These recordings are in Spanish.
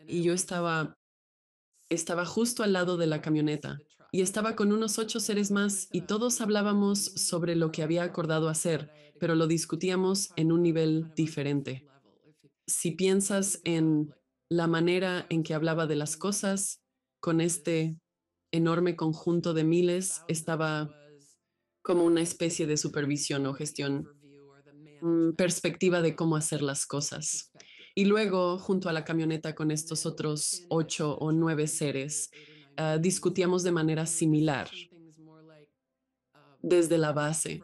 y yo estaba justo al lado de la camioneta y estaba con unos 8 seres más y todos hablábamos sobre lo que había acordado hacer, pero lo discutíamos en un nivel diferente. Si piensas en la manera en que hablaba de las cosas, con este enorme conjunto de miles, estaba como una especie de supervisión o gestión, perspectiva de cómo hacer las cosas. Y luego, junto a la camioneta con estos otros 8 o 9 seres, discutíamos de manera similar desde la base.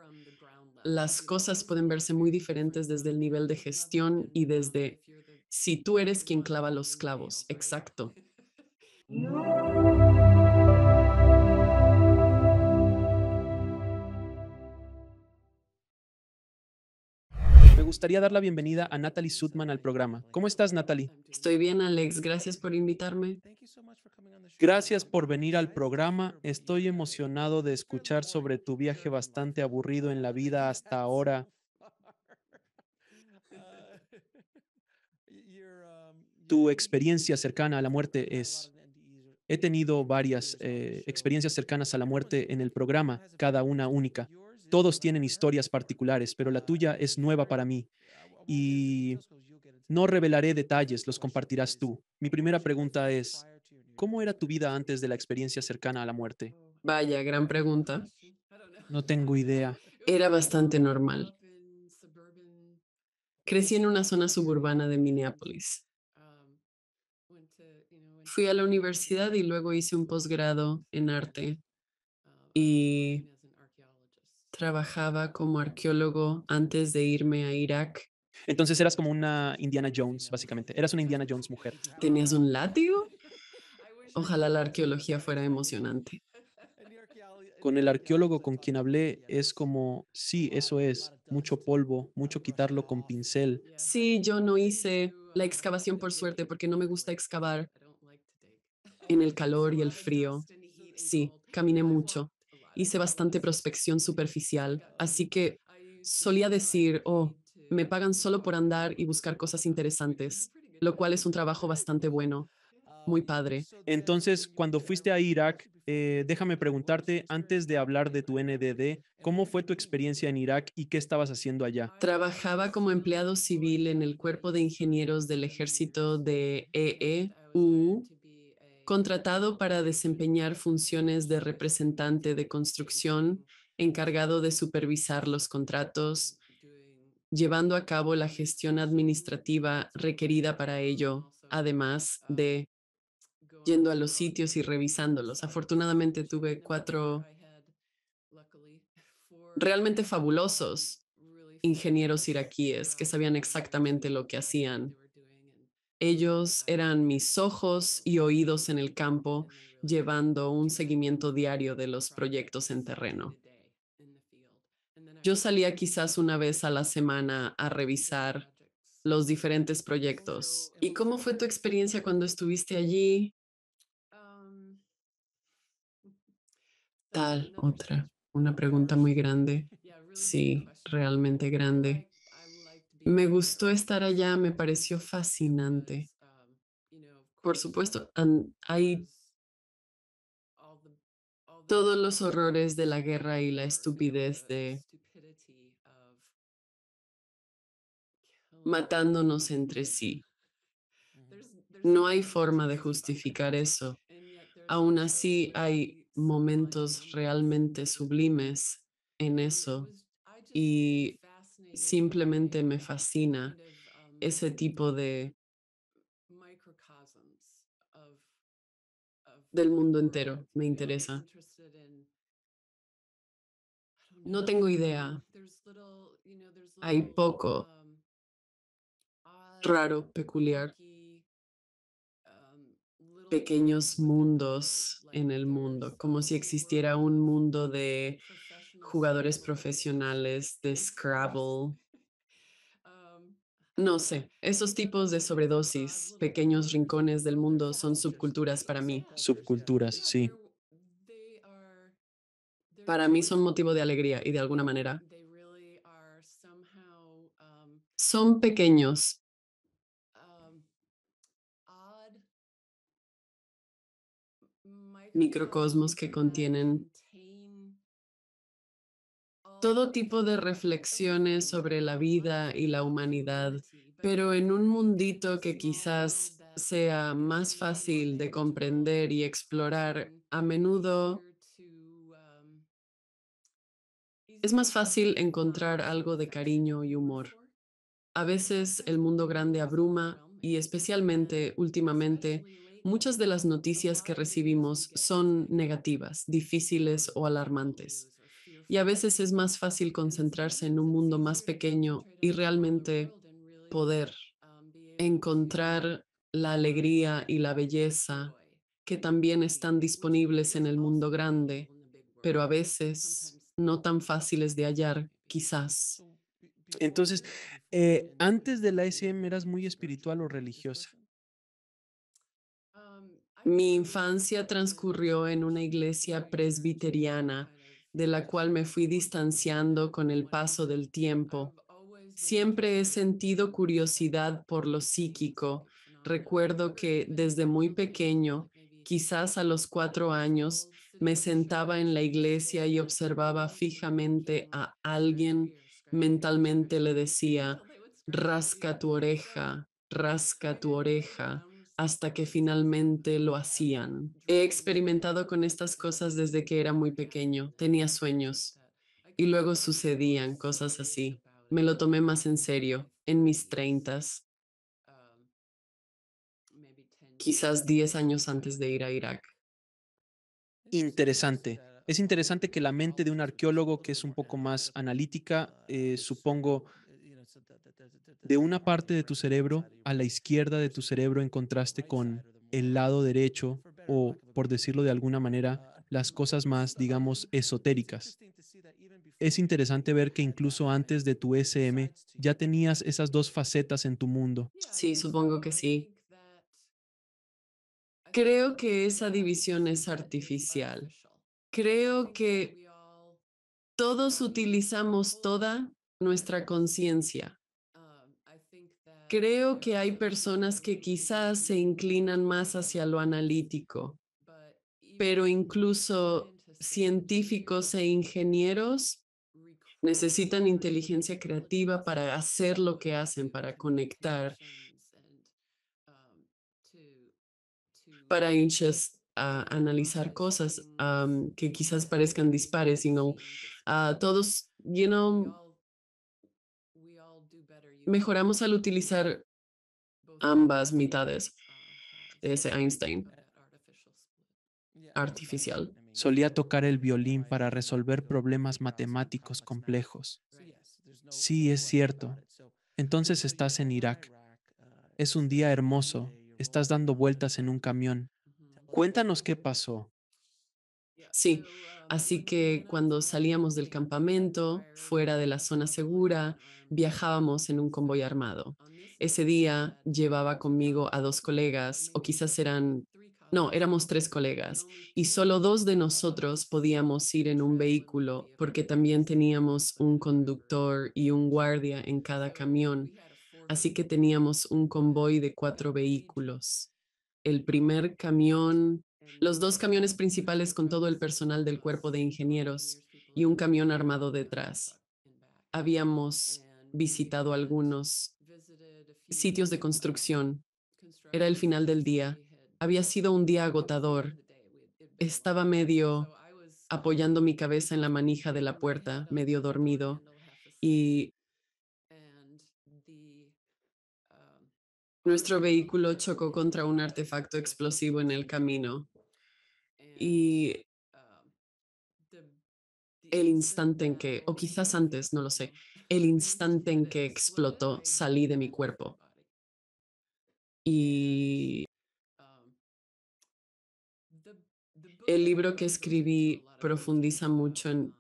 Las cosas pueden verse muy diferentes desde el nivel de gestión y desde si tú eres quien clava los clavos. Exacto. Me gustaría dar la bienvenida a Natalie Sutman al programa. ¿Cómo estás, Natalie? Estoy bien, Alex. Gracias por invitarme. Gracias por venir al programa. Estoy emocionado de escuchar sobre tu viaje bastante aburrido en la vida hasta ahora. Tu experiencia cercana a la muerte es... He tenido varias experiencias cercanas a la muerte en el programa, cada una única. Todos tienen historias particulares, pero la tuya es nueva para mí. Y no revelaré detalles, los compartirás tú. Mi primera pregunta es, ¿cómo era tu vida antes de la experiencia cercana a la muerte? Vaya, gran pregunta. No tengo idea. Era bastante normal. Crecí en una zona suburbana de Minneapolis. Fui a la universidad y luego hice un posgrado en arte y trabajaba como arqueólogo antes de irme a Irak. Entonces eras como una Indiana Jones, básicamente. Eras una Indiana Jones mujer. ¿Tenías un látigo? Ojalá la arqueología fuera emocionante. Con el arqueólogo con quien hablé es como, sí, eso es, mucho polvo, mucho quitarlo con pincel. Sí, yo no hice la excavación por suerte porque no me gusta excavar en el calor y el frío. Sí, caminé mucho. Hice bastante prospección superficial, así que solía decir, oh, me pagan solo por andar y buscar cosas interesantes, lo cual es un trabajo bastante bueno, muy padre. Entonces, cuando fuiste a Irak, déjame preguntarte, antes de hablar de tu NDD, ¿cómo fue tu experiencia en Irak y qué estabas haciendo allá? Trabajaba como empleado civil en el Cuerpo de Ingenieros del Ejército de EEU, contratado para desempeñar funciones de representante de construcción, encargado de supervisar los contratos, llevando a cabo la gestión administrativa requerida para ello, además de yendo a los sitios y revisándolos. Afortunadamente tuve 4 realmente fabulosos ingenieros iraquíes que sabían exactamente lo que hacían. Ellos eran mis ojos y oídos en el campo, llevando un seguimiento diario de los proyectos en terreno. Yo salía quizás una vez a la semana a revisar los diferentes proyectos. ¿Y cómo fue tu experiencia cuando estuviste allí? Tal, otra, una pregunta muy grande. Sí, realmente grande. Me gustó estar allá, me pareció fascinante. Por supuesto, hay todos los horrores de la guerra y la estupidez de matándonos entre sí. No hay forma de justificar eso. Aún así, hay momentos realmente sublimes en eso y simplemente me fascina ese tipo de del mundo entero. Me interesa. No tengo idea. Hay poco raro, peculiar, pequeños mundos en el mundo, como si existiera un mundo de jugadores profesionales de Scrabble. No sé, esos tipos de sobredosis, pequeños rincones del mundo son subculturas para mí. Subculturas, sí. Para mí son motivo de alegría y de alguna manera son pequeños, microcosmos que contienen todo tipo de reflexiones sobre la vida y la humanidad, pero en un mundito que quizás sea más fácil de comprender y explorar, a menudo es más fácil encontrar algo de cariño y humor. A veces el mundo grande abruma y especialmente últimamente muchas de las noticias que recibimos son negativas, difíciles o alarmantes. Y a veces es más fácil concentrarse en un mundo más pequeño y realmente poder encontrar la alegría y la belleza que también están disponibles en el mundo grande, pero a veces no tan fáciles de hallar, quizás. Entonces, antes de la SM, ¿eras muy espiritual o religiosa? Mi infancia transcurrió en una iglesia presbiteriana, de la cual me fui distanciando con el paso del tiempo. Siempre he sentido curiosidad por lo psíquico. Recuerdo que desde muy pequeño, quizás a los 4 años, me sentaba en la iglesia y observaba fijamente a alguien. Mentalmente le decía, rasca tu oreja, hasta que finalmente lo hacían. He experimentado con estas cosas desde que era muy pequeño. Tenía sueños y luego sucedían cosas así. Me lo tomé más en serio en mis 30, quizás 10 años antes de ir a Irak. Interesante. Es interesante que la mente de un arqueólogo que es un poco más analítica, supongo, de una parte de tu cerebro a la izquierda de tu cerebro en contraste con el lado derecho o, por decirlo de alguna manera, las cosas más, digamos, esotéricas. Es interesante ver que incluso antes de tu SM ya tenías esas dos facetas en tu mundo. Sí, supongo que sí. Creo que esa división es artificial. Creo que todos utilizamos toda nuestra conciencia. Creo que hay personas que quizás se inclinan más hacia lo analítico, pero incluso científicos e ingenieros necesitan inteligencia creativa para hacer lo que hacen, para conectar, para analizar cosas que quizás parezcan dispares, todos, mejoramos al utilizar ambas mitades de ese Einstein artificial. Solía tocar el violín para resolver problemas matemáticos complejos. Sí, es cierto. Entonces estás en Irak. Es un día hermoso. Estás dando vueltas en un camión. Cuéntanos qué pasó. Sí, así que cuando salíamos del campamento, fuera de la zona segura, viajábamos en un convoy armado. Ese día llevaba conmigo a 2 colegas, o quizás no, éramos 3 colegas, y solo 2 de nosotros podíamos ir en un vehículo porque también teníamos un conductor y un guardia en cada camión. Así que teníamos un convoy de 4 vehículos. El primer camión, los 2 camiones principales con todo el personal del cuerpo de ingenieros y un camión armado detrás. Habíamos visitado algunos sitios de construcción. Era el final del día. Había sido un día agotador. Estaba medio apoyando mi cabeza en la manija de la puerta, medio dormido, y nuestro vehículo chocó contra un artefacto explosivo en el camino y el instante en que, o quizás antes, no lo sé, el instante en que explotó, salí de mi cuerpo. Y el libro que escribí profundiza mucho en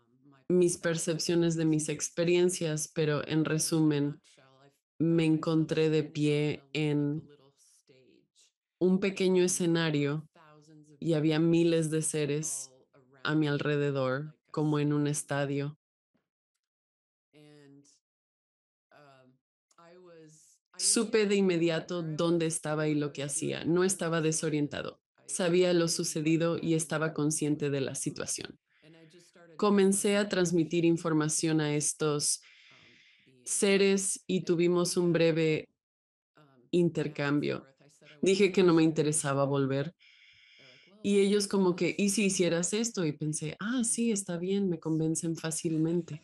mis percepciones de mis experiencias, pero en resumen, me encontré de pie en un pequeño escenario y había miles de seres a mi alrededor, como en un estadio. Supe de inmediato dónde estaba y lo que hacía. No estaba desorientado. Sabía lo sucedido y estaba consciente de la situación. Comencé a transmitir información a estos seres y tuvimos un breve intercambio. Dije que no me interesaba volver y ellos como que, ¿y si hicieras esto? Y pensé, sí, está bien, me convencen fácilmente.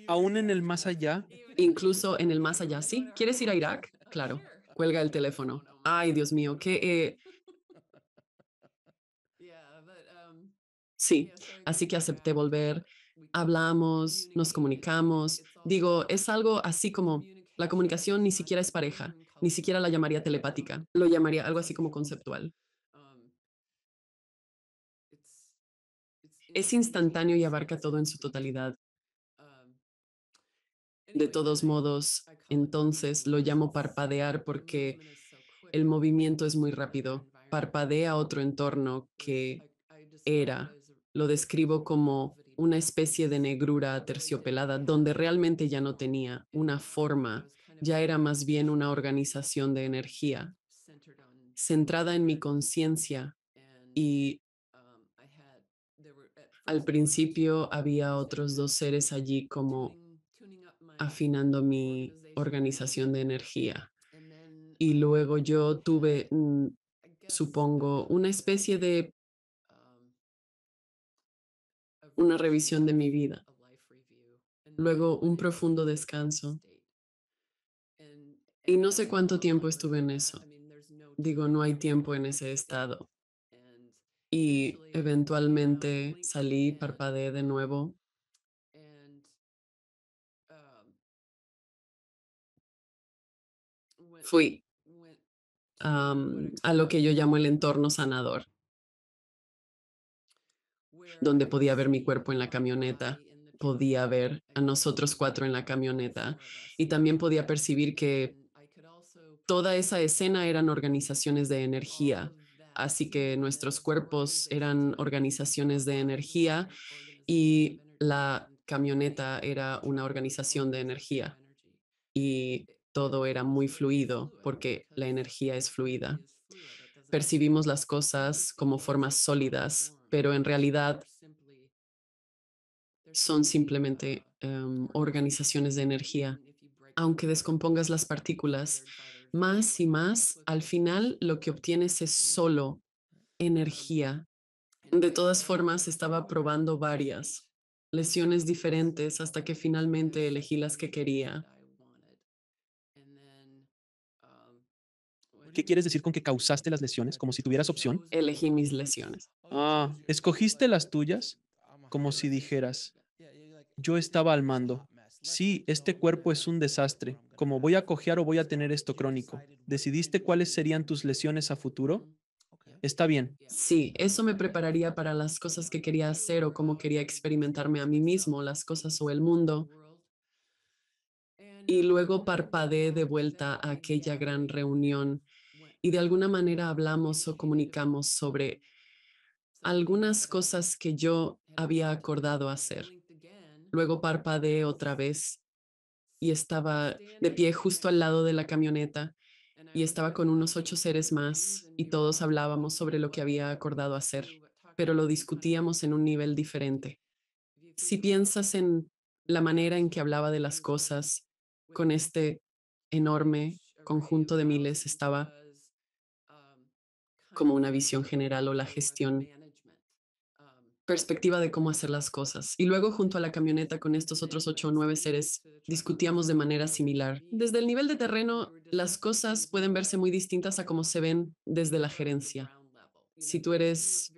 Aún en el más allá, Incluso en el más allá, ¿sí? ¿Quieres ir a Irak? Claro. Cuelga el teléfono. Ay, Dios mío, sí, así que acepté volver. Hablamos, nos comunicamos. Digo, es algo así como la comunicación ni siquiera es pareja, ni siquiera la llamaría telepática, lo llamaría algo así como conceptual. Es instantáneo y abarca todo en su totalidad. De todos modos, entonces lo llamo parpadear porque el movimiento es muy rápido. Parpadea otro entorno que era. Lo describo como una especie de negrura aterciopelada donde realmente ya no tenía una forma, ya era más bien una organización de energía centrada en mi conciencia y al principio había otros dos seres allí como afinando mi organización de energía. Y luego yo tuve, supongo, una especie de una revisión de mi vida. Luego un profundo descanso. Y no sé cuánto tiempo estuve en eso. Digo, no hay tiempo en ese estado. Y eventualmente salí, parpadeé de nuevo. Fui a lo que yo llamo el entorno sanador, donde podía ver mi cuerpo en la camioneta, podía ver a nosotros cuatro en la camioneta y también podía percibir que toda esa escena eran organizaciones de energía. Así que nuestros cuerpos eran organizaciones de energía y la camioneta era una organización de energía y todo era muy fluido porque la energía es fluida. Percibimos las cosas como formas sólidas, pero en realidad son simplemente organizaciones de energía. Aunque descompongas las partículas más y más, al final lo que obtienes es solo energía. De todas formas, estaba probando varias lesiones diferentes hasta que finalmente elegí las que quería. ¿qué quieres decir con que causaste las lesiones? Como si tuvieras opción. Elegí mis lesiones. ¿Escogiste las tuyas? Como si dijeras, yo estaba al mando. Sí, este cuerpo es un desastre. Como voy a cojear o voy a tener esto crónico. ¿Decidiste cuáles serían tus lesiones a futuro? Está bien. Sí, eso me prepararía para las cosas que quería hacer o cómo quería experimentarme a mí mismo, las cosas o el mundo. Y luego parpadeé de vuelta a aquella gran reunión y de alguna manera hablamos o comunicamos sobre algunas cosas que yo había acordado hacer. Luego parpadeé otra vez y estaba de pie justo al lado de la camioneta y estaba con unos 8 seres más y todos hablábamos sobre lo que había acordado hacer, pero lo discutíamos en un nivel diferente. Si piensas en la manera en que hablaba de las cosas con este enorme conjunto de miles, estaba como una visión general o la gestión, perspectiva de cómo hacer las cosas. Y luego junto a la camioneta con estos otros 8 o 9 seres discutíamos de manera similar. Desde el nivel de terreno, las cosas pueden verse muy distintas a cómo se ven desde la gerencia. Si tú eres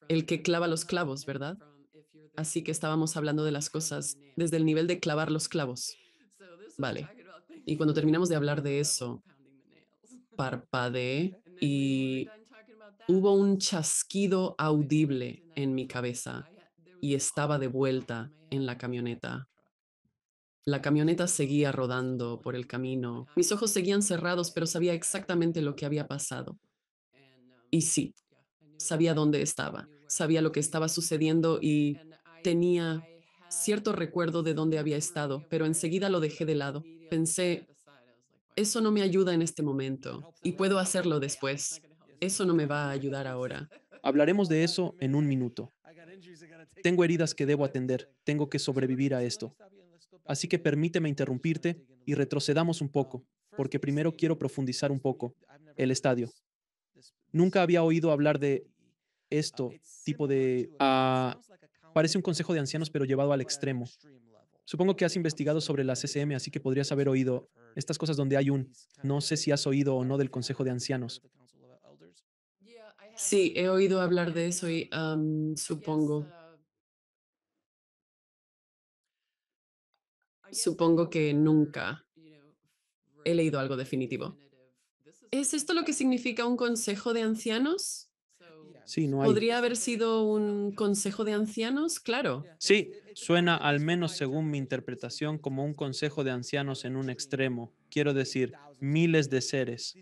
el que clava los clavos, ¿verdad? Así que estábamos hablando de las cosas desde el nivel de clavar los clavos. Vale. Y cuando terminamos de hablar de eso, parpadeé y hubo un chasquido audible en mi cabeza y estaba de vuelta en la camioneta. La camioneta seguía rodando por el camino. Mis ojos seguían cerrados, pero sabía exactamente lo que había pasado. Y sí, sabía dónde estaba, sabía lo que estaba sucediendo y tenía cierto recuerdo de dónde había estado, pero enseguida lo dejé de lado. Pensé, eso no me ayuda en este momento y puedo hacerlo después. Eso no me va a ayudar ahora. Hablaremos de eso en un minuto. Tengo heridas que debo atender, tengo que sobrevivir a esto. Así que permíteme interrumpirte y retrocedamos un poco, porque primero quiero profundizar un poco. El estadio. Nunca había oído hablar de esto, tipo de... parece un consejo de ancianos, pero llevado al extremo. Supongo que has investigado sobre la CCM, así que podrías haber oído estas cosas donde hay un... No sé si has oído o no del consejo de ancianos. Sí, he oído hablar de eso y supongo que nunca he leído algo definitivo. ¿Es esto lo que significa un consejo de ancianos? Sí, no hay. ¿Podría haber sido un consejo de ancianos? Claro. Sí, suena al menos según mi interpretación como un consejo de ancianos en un extremo. Quiero decir, miles de seres.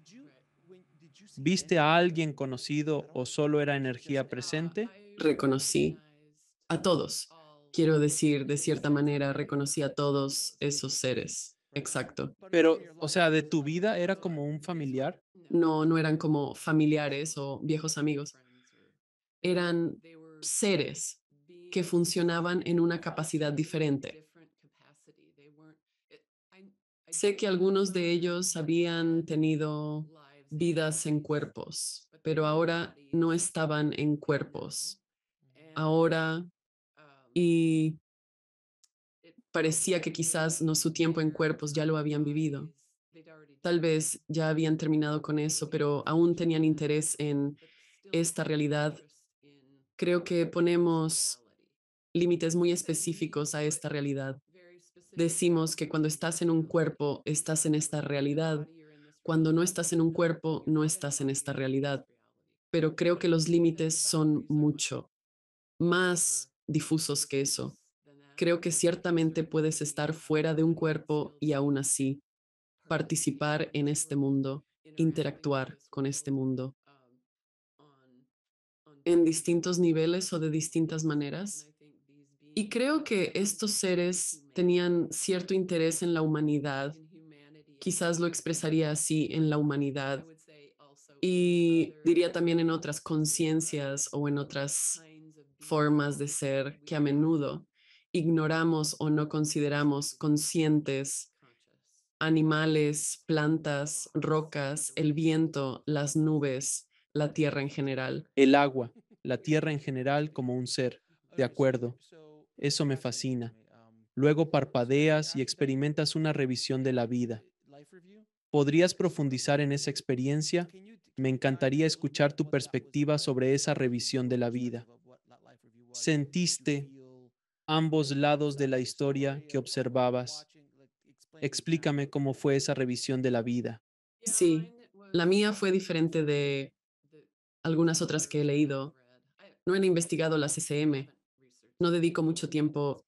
¿Viste a alguien conocido o solo era energía presente? Reconocí a todos. Quiero decir, de cierta manera, reconocí a todos esos seres. Exacto. Pero, o sea, de tu vida era como un familiar. No, no eran como familiares o viejos amigos. Eran seres que funcionaban en una capacidad diferente. Sé que algunos de ellos habían tenido vidas en cuerpos, pero ahora no estaban en cuerpos. Ahora, y parecía que quizás no su tiempo en cuerpos ya lo habían vivido. Tal vez ya habían terminado con eso, pero aún tenían interés en esta realidad. Creo que ponemos límites muy específicos a esta realidad. Decimos que cuando estás en un cuerpo, estás en esta realidad. Cuando no estás en un cuerpo, no estás en esta realidad. Pero creo que los límites son mucho más difusos que eso. Creo que ciertamente puedes estar fuera de un cuerpo y aún así participar en este mundo, interactuar con este mundo en distintos niveles o de distintas maneras. Y creo que estos seres tenían cierto interés en la humanidad, quizás lo expresaría así, en la humanidad, y diría también en otras conciencias o en otras formas de ser que a menudo ignoramos o no consideramos conscientes: animales, plantas, rocas, el viento, las nubes, la tierra en general. El agua, la tierra en general como un ser. De acuerdo. Eso me fascina. Luego parpadeas y experimentas una revisión de la vida. ¿Podrías profundizar en esa experiencia? Me encantaría escuchar tu perspectiva sobre esa revisión de la vida. ¿Sentiste ambos lados de la historia que observabas? Explícame cómo fue esa revisión de la vida. Sí, la mía fue diferente de algunas otras que he leído. No he investigado la CCM, no dedico mucho tiempo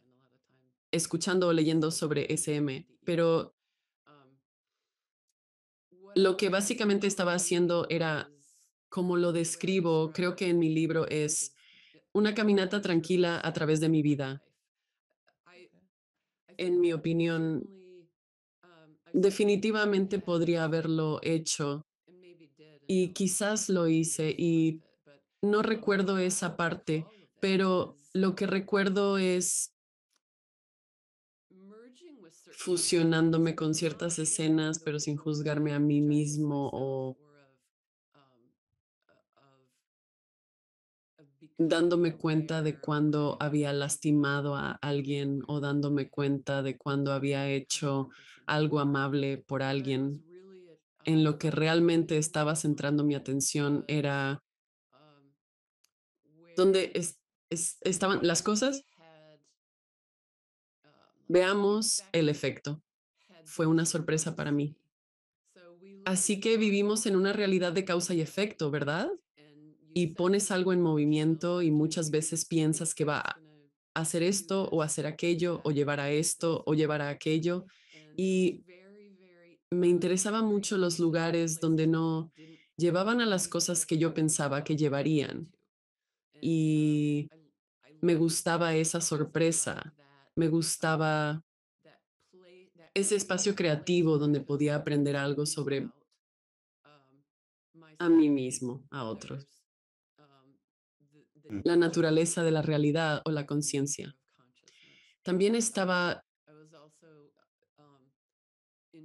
escuchando o leyendo sobre SM, pero lo que básicamente estaba haciendo era, como lo describo, creo que en mi libro es una caminata tranquila a través de mi vida. En mi opinión, definitivamente podría haberlo hecho y quizás lo hice y no recuerdo esa parte, pero lo que recuerdo es fusionándome con ciertas escenas, pero sin juzgarme a mí mismo o dándome cuenta de cuando había lastimado a alguien o dándome cuenta de cuando había hecho algo amable por alguien. En lo que realmente estaba centrando mi atención era dónde estaban las cosas. Veamos el efecto. Fue una sorpresa para mí. Así que vivimos en una realidad de causa y efecto, ¿verdad? Y pones algo en movimiento y muchas veces piensas que va a hacer esto o hacer aquello o llevar a esto o llevar a aquello. Y me interesaban mucho los lugares donde no llevaban a las cosas que yo pensaba que llevarían. Y me gustaba esa sorpresa, me gustaba ese espacio creativo donde podía aprender algo sobre a mí mismo, a otros. La naturaleza de la realidad o la conciencia. También estaba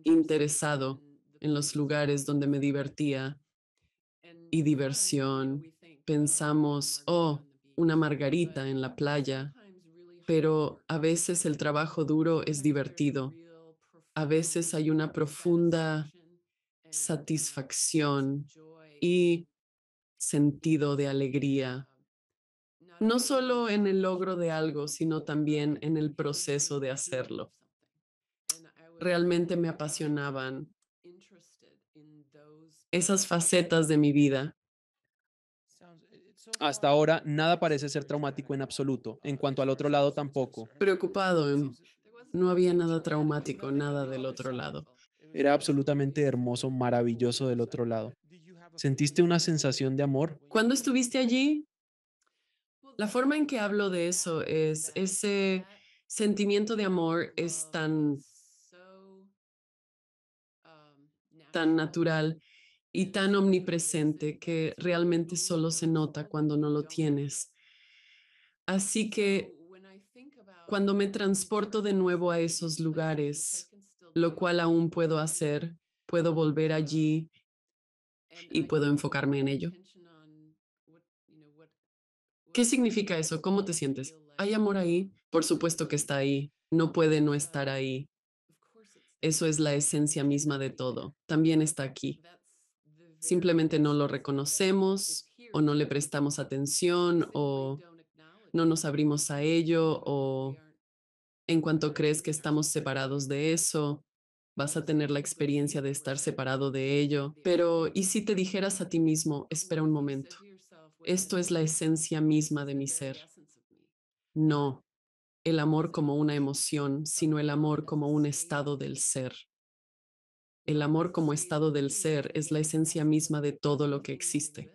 interesado en los lugares donde me divertía y diversión. Pensamos, oh, una margarita en la playa, pero a veces el trabajo duro es divertido. A veces hay una profunda satisfacción y sentido de alegría, no solo en el logro de algo, sino también en el proceso de hacerlo. Realmente me apasionaban esas facetas de mi vida. Hasta ahora, nada parece ser traumático en absoluto. En cuanto al otro lado, tampoco. Preocupado, no había nada traumático, nada del otro lado. Era absolutamente hermoso, maravilloso del otro lado. ¿Sentiste una sensación de amor? Cuando estuviste allí, la forma en que hablo de eso es ese sentimiento de amor es tan natural y tan omnipresente que realmente solo se nota cuando no lo tienes. Así que cuando me transporto de nuevo a esos lugares, lo cual aún puedo hacer, puedo volver allí y puedo enfocarme en ello. ¿Qué significa eso? ¿Cómo te sientes? ¿Hay amor ahí? Por supuesto que está ahí. No puede no estar ahí. Eso es la esencia misma de todo. También está aquí. Simplemente no lo reconocemos o no le prestamos atención o no nos abrimos a ello o en cuanto crees que estamos separados de eso, vas a tener la experiencia de estar separado de ello. Pero, ¿y si te dijeras a ti mismo, espera un momento, esto es la esencia misma de mi ser? No el amor como una emoción, sino el amor como un estado del ser. El amor como estado del ser es la esencia misma de todo lo que existe.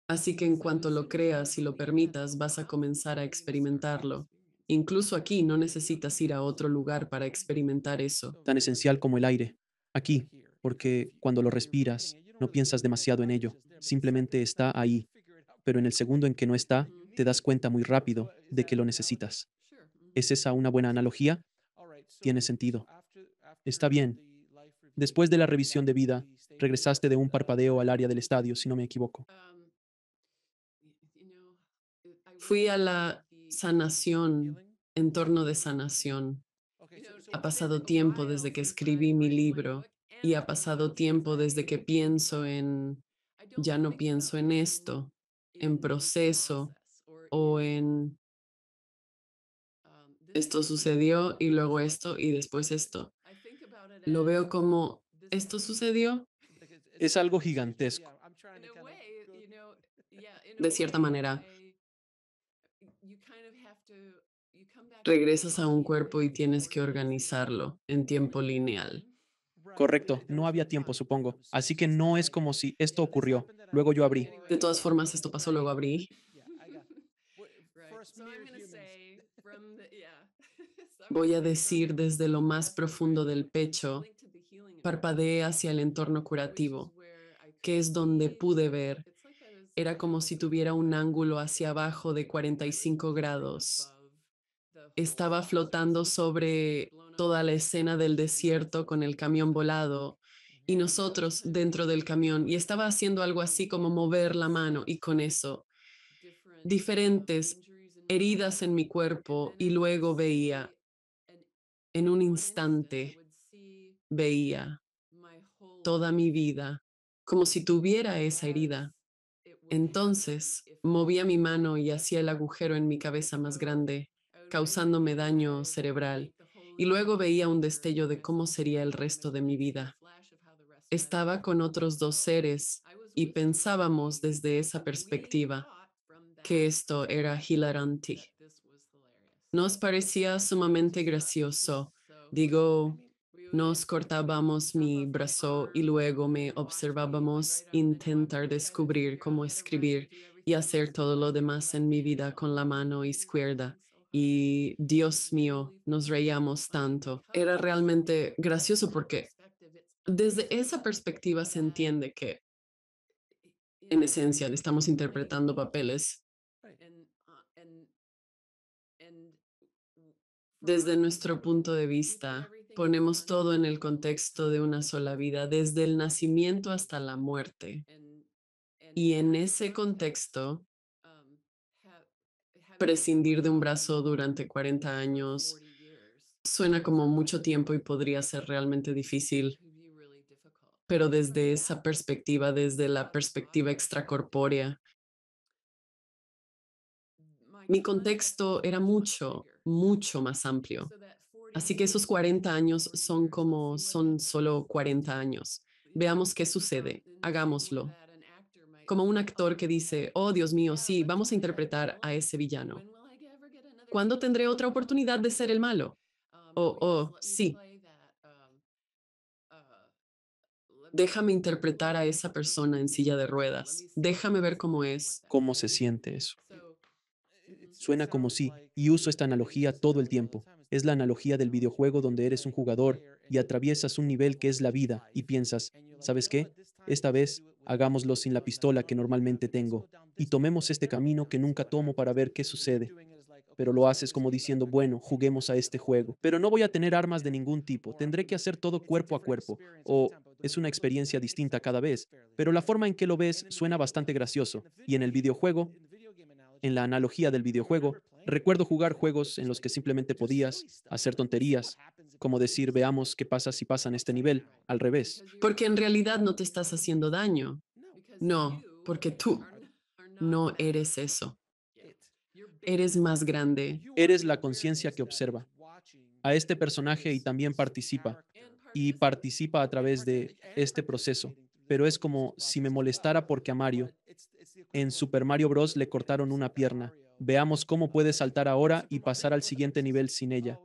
Así que en cuanto lo creas y lo permitas, vas a comenzar a experimentarlo. Incluso aquí no necesitas ir a otro lugar para experimentar eso. Tan esencial como el aire. Aquí, porque cuando lo respiras, no piensas demasiado en ello. Simplemente está ahí. Pero en el segundo en que no está, te das cuenta muy rápido de que lo necesitas. ¿Es esa una buena analogía? Tiene sentido. Está bien. Después de la revisión de vida, regresaste de un parpadeo al área del estadio, si no me equivoco. Fui a la sanación, entorno de sanación. Ha pasado tiempo desde que escribí mi libro y ha pasado tiempo desde que pienso en, ya no pienso en esto, en proceso o en esto sucedió y luego esto y después esto. Lo veo como esto sucedió Es algo gigantesco. de cierta manera. Regresas a un cuerpo y tienes que organizarlo en tiempo lineal. Correcto, no había tiempo, supongo. Así que no es como si esto ocurrió. Luego yo abrí. De todas formas, esto pasó, luego abrí. Voy a decir desde lo más profundo del pecho, parpadeé hacia el entorno curativo, que es donde pude ver. Era como si tuviera un ángulo hacia abajo de 45 grados. Estaba flotando sobre toda la escena del desierto con el camión volado y nosotros dentro del camión y estaba haciendo algo así como mover la mano y con eso diferentes heridas en mi cuerpo y luego veía, en un instante, veía toda mi vida como si tuviera esa herida. Entonces movía mi mano y hacía el agujero en mi cabeza más grande, causándome daño cerebral, y luego veía un destello de cómo sería el resto de mi vida. Estaba con otros dos seres y pensábamos desde esa perspectiva que esto era hilarante. Nos parecía sumamente gracioso. Digo, nos cortábamos mi brazo y luego me observábamos intentar descubrir cómo escribir y hacer todo lo demás en mi vida con la mano izquierda. Y Dios mío, nos reíamos tanto. Era realmente gracioso porque desde esa perspectiva se entiende que En esencia, le estamos interpretando papeles. Desde nuestro punto de vista, ponemos todo en el contexto de una sola vida, desde el nacimiento hasta la muerte. Y en ese contexto, prescindir de un brazo durante 40 años suena como mucho tiempo y podría ser realmente difícil, pero desde esa perspectiva, desde la perspectiva extracorpórea, mi contexto era mucho, mucho más amplio. Así que esos 40 años son solo 40 años. Veamos qué sucede, hagámoslo. Como un actor que dice, oh Dios mío, sí, vamos a interpretar a ese villano. ¿Cuándo tendré otra oportunidad de ser el malo? Sí, déjame interpretar a esa persona en silla de ruedas. Déjame ver cómo es. ¿Cómo se siente eso? Suena como sí, y uso esta analogía todo el tiempo. Es la analogía del videojuego donde eres un jugador y atraviesas un nivel que es la vida y piensas, ¿sabes qué? Esta vez hagámoslo sin la pistola que normalmente tengo y tomemos este camino que nunca tomo para ver qué sucede. Pero lo haces como diciendo, bueno, juguemos a este juego. Pero no voy a tener armas de ningún tipo, tendré que hacer todo cuerpo a cuerpo, o es una experiencia distinta cada vez, pero la forma en que lo ves suena bastante gracioso. Y en el videojuego, en la analogía del videojuego, recuerdo jugar juegos en los que simplemente podías hacer tonterías, como decir, veamos qué pasa si pasan este nivel, al revés. Porque en realidad no te estás haciendo daño. No, porque tú no eres eso. Eres más grande. Eres la conciencia que observa a este personaje y también participa, y participa a través de este proceso. Pero es como si me molestara porque a Mario, en Super Mario Bros. Le cortaron una pierna. Veamos cómo puede saltar ahora y pasar al siguiente nivel sin ella.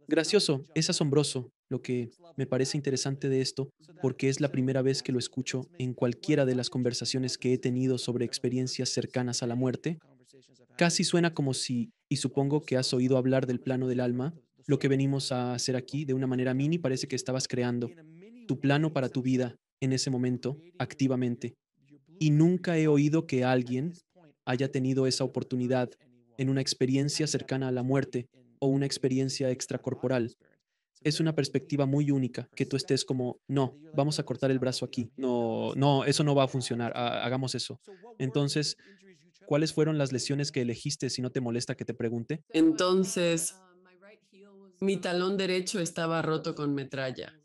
Gracioso, es asombroso. Lo que me parece interesante de esto, porque es la primera vez que lo escucho en cualquiera de las conversaciones que he tenido sobre experiencias cercanas a la muerte, casi suena como si, y supongo que has oído hablar del plano del alma, lo que venimos a hacer aquí de una manera mini parece que estabas creando tu plano para tu vida en ese momento, activamente. Y nunca he oído que alguien haya tenido esa oportunidad en una experiencia cercana a la muerte o una experiencia extracorporal. Es una perspectiva muy única que tú estés como, no, vamos a cortar el brazo aquí. No, no, eso no va a funcionar. Hagamos eso. Entonces, ¿cuáles fueron las lesiones que elegiste si no te molesta que te pregunte? Entonces, mi talón derecho estaba roto con metralla.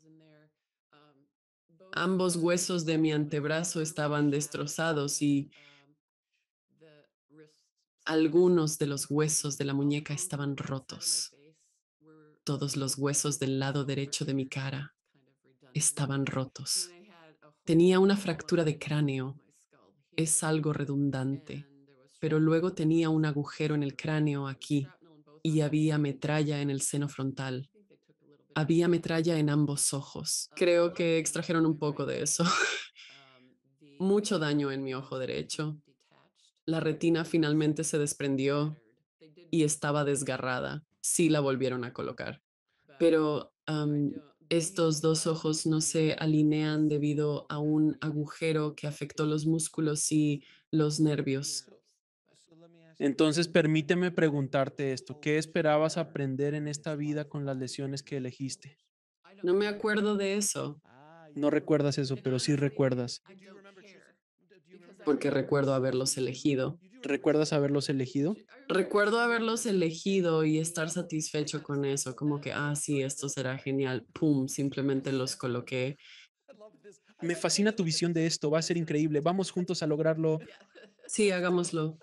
Ambos huesos de mi antebrazo estaban destrozados y algunos de los huesos de la muñeca estaban rotos. Todos los huesos del lado derecho de mi cara estaban rotos. Tenía una fractura de cráneo. Es algo redundante, pero luego tenía un agujero en el cráneo aquí y había metralla en el seno frontal. Había metralla en ambos ojos. Creo que extrajeron un poco de eso. Mucho daño en mi ojo derecho. La retina finalmente se desprendió y estaba desgarrada. Sí la volvieron a colocar. Pero estos dos ojos no se alinean debido a un agujero que afectó los músculos y los nervios. Entonces, permíteme preguntarte esto. ¿Qué esperabas aprender en esta vida con las lesiones que elegiste? No me acuerdo de eso No recuerdas eso, pero sí recuerdas. porque recuerdo haberlos elegido. ¿Recuerdas haberlos elegido? Recuerdo haberlos elegido y estar satisfecho con eso, como que, sí, esto será genial. Pum, simplemente los coloqué. Me fascina tu visión de esto, va a ser increíble. Vamos juntos a lograrlo. Sí, hagámoslo.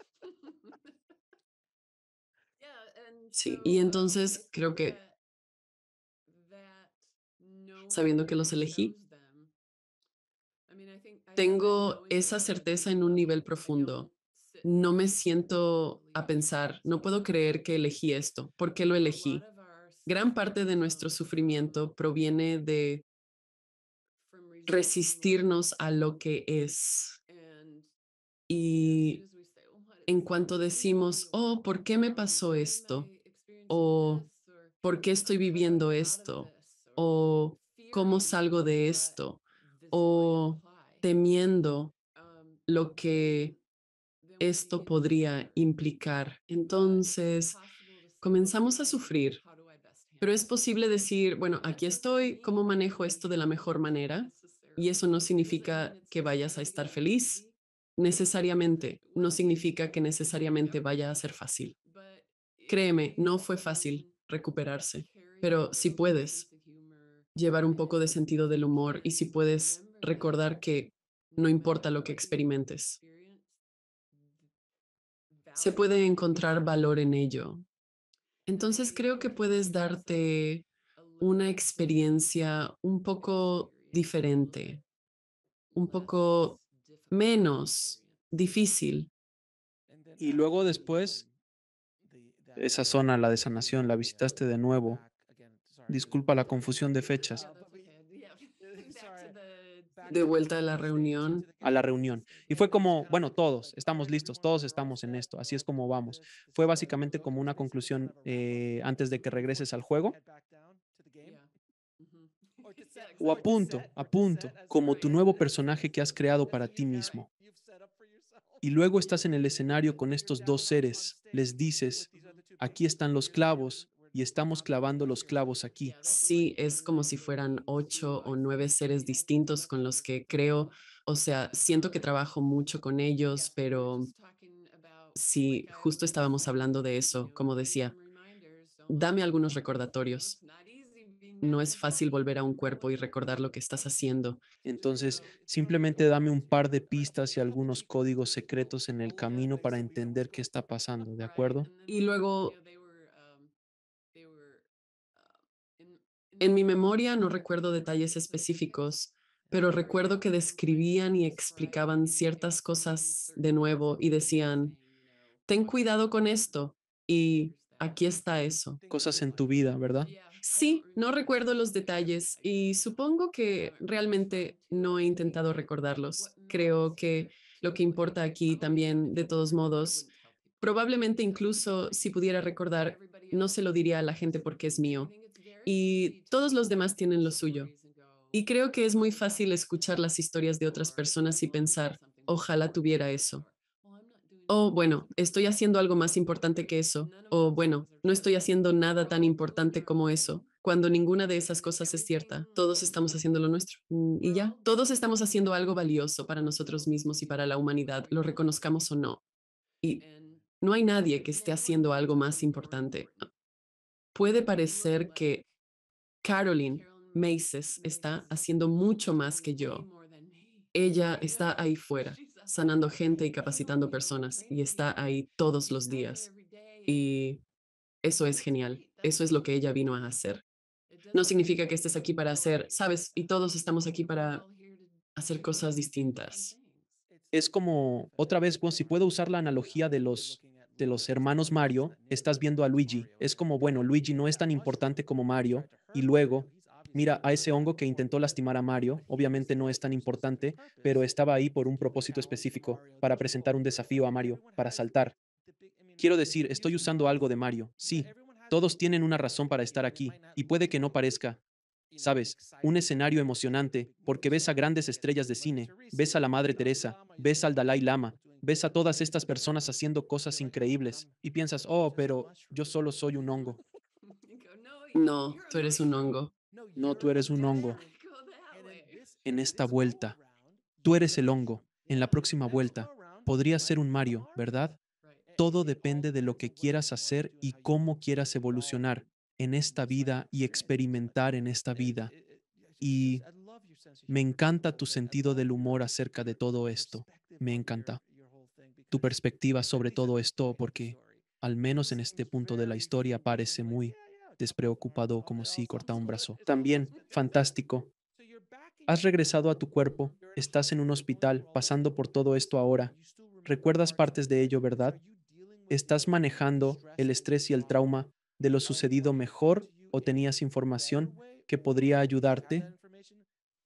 Sí, y entonces creo que sabiendo que los elegí, tengo esa certeza en un nivel profundo. No me siento a pensar, no puedo creer que elegí esto. ¿Por qué lo elegí? Gran parte de nuestro sufrimiento proviene de resistirnos a lo que es. Y en cuanto decimos, ¿por qué me pasó esto? ¿O por qué estoy viviendo esto? ¿O cómo salgo de esto? ¿O temiendo? lo que esto podría implicar. Entonces, comenzamos a sufrir, pero es posible decir, bueno, aquí estoy, ¿cómo manejo esto de la mejor manera? Y eso no significa que vayas a estar feliz necesariamente, no significa que necesariamente vaya a ser fácil. Créeme, no fue fácil recuperarse, pero si puedes llevar un poco de sentido del humor y si puedes recordar que no importa lo que experimentes, se puede encontrar valor en ello. Entonces creo que puedes darte una experiencia un poco diferente, un poco menos difícil. Y luego después, esa zona, la de sanación, la visitaste de nuevo. Disculpa la confusión de fechas, De vuelta a la reunión. a la reunión. Y fue como, bueno, todos estamos listos, todos estamos en esto, así es como vamos. Fue básicamente como una conclusión antes de que regreses al juego, o a punto, como tu nuevo personaje que has creado para ti mismo. Y luego estás en el escenario con estos dos seres, les dices, aquí están los clavos y estamos clavando los clavos aquí. Sí, es como si fueran 8 o 9 seres distintos con los que creo, o sea, siento que trabajo mucho con ellos, pero sí, justo estábamos hablando de eso, como decía, dame algunos recordatorios. No es fácil volver a un cuerpo y recordar lo que estás haciendo. Entonces, simplemente dame un par de pistas y algunos códigos secretos en el camino para entender qué está pasando, ¿de acuerdo? Y luego, en mi memoria no recuerdo detalles específicos, pero recuerdo que describían y explicaban ciertas cosas de nuevo y decían, ten cuidado con esto. Y aquí está eso. Cosas en tu vida, ¿verdad? Sí, no recuerdo los detalles y supongo que realmente no he intentado recordarlos. Creo que lo que importa aquí también, de todos modos, probablemente incluso si pudiera recordar, no se lo diría a la gente porque es mío. Y todos los demás tienen lo suyo. Y creo que es muy fácil escuchar las historias de otras personas y pensar, ojalá tuviera eso. O bueno, estoy haciendo algo más importante que eso. O bueno, no estoy haciendo nada tan importante como eso. Cuando ninguna de esas cosas es cierta, todos estamos haciendo lo nuestro. Y ya, todos estamos haciendo algo valioso para nosotros mismos y para la humanidad, lo reconozcamos o no. Y no hay nadie que esté haciendo algo más importante. Puede parecer que Caroline Maces está haciendo mucho más que yo. Ella está ahí fuera, sanando gente y capacitando personas, y está ahí todos los días. Y eso es genial. Eso es lo que ella vino a hacer. No significa que estés aquí para hacer, sabes, y todos estamos aquí para hacer cosas distintas. Es como, otra vez, pues, si puedo usar la analogía de los hermanos Mario, estás viendo a Luigi. Es como, bueno, Luigi no es tan importante como Mario, y luego, mira a ese hongo que intentó lastimar a Mario, obviamente no es tan importante, pero estaba ahí por un propósito específico, para presentar un desafío a Mario, para saltar. Quiero decir, estoy usando algo de Mario. Sí, todos tienen una razón para estar aquí, y puede que no parezca, sabes, un escenario emocionante, porque ves a grandes estrellas de cine, ves a la Madre Teresa, ves al Dalai Lama, ves a todas estas personas haciendo cosas increíbles, y piensas, oh, pero yo solo soy un hongo. No, tú eres un hongo. No, tú eres un hongo. En esta vuelta, tú eres el hongo. En la próxima vuelta, podrías ser un Mario, ¿verdad? Todo depende de lo que quieras hacer y cómo quieras evolucionar en esta vida y experimentar en esta vida. Y me encanta tu sentido del humor acerca de todo esto. Me encanta tu perspectiva sobre todo esto porque, al menos en este punto de la historia, parece muy despreocupado como si corta un brazo. También, fantástico. Has regresado a tu cuerpo, estás en un hospital, pasando por todo esto ahora. ¿Recuerdas partes de ello, verdad? ¿Estás manejando el estrés y el trauma de lo sucedido mejor o tenías información que podría ayudarte?